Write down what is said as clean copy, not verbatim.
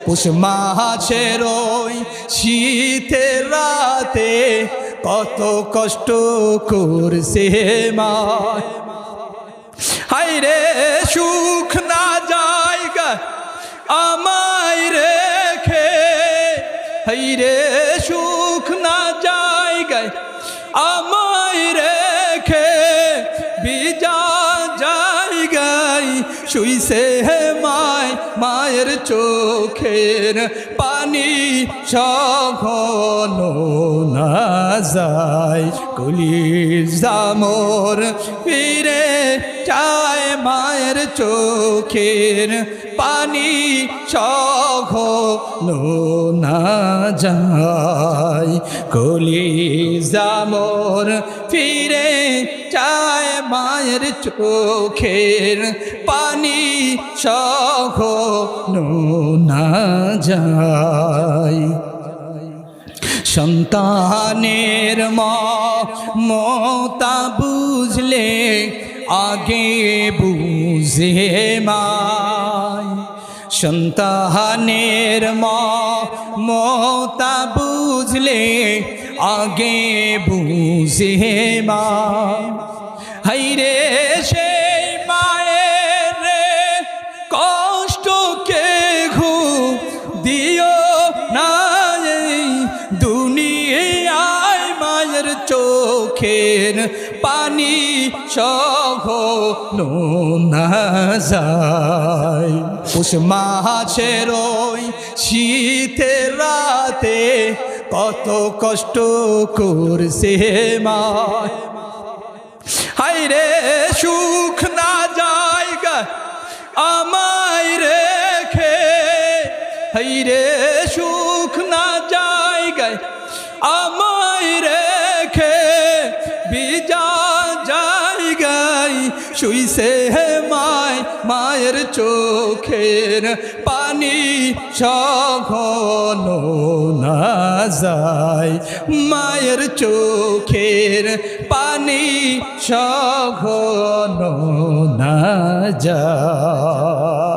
পুষ মাসের ওই শীতের রাতে কত কষ্ট করছে মা। হায়রে সুখ না জায়গা আমায় রেখে, হায়রে সুখ না জায়গায় আমায় রেখে বিজা জায়গায় শুইছে মায়, মায়ের চোখের পানি সঘন না যায়। কলিজা মোর ফিরে চায়, মায়ের চোখের পানি সঘন না যায়। কলিজা মোর ফিরে চায়, মায়ের চোখের পানি সঘন না যায়। সন্তানের মমতা বুঝলে আগে বুঝে মায়, সন্তানের মমতা বুঝলে আগে বুঝে মায়। হায়রে সেই মায়ের রে কষ্ট কে দিও না দুনিয়ায়, মায়ের চোখের পানি সঘন না যায়। পুষ মাসের ওই শীতের রাতে কত কষ্ট করছে মা। হায়রে সুখ না জায়গা আমায় রেখে, হায়রে সুখ না জায়গায় আমায় রেখে বিজা জায়গায় শুইছে মায়, মায়ের চোখের পানি সঘন না যায়। মায়ের চোখের পানি সঘন না যায়।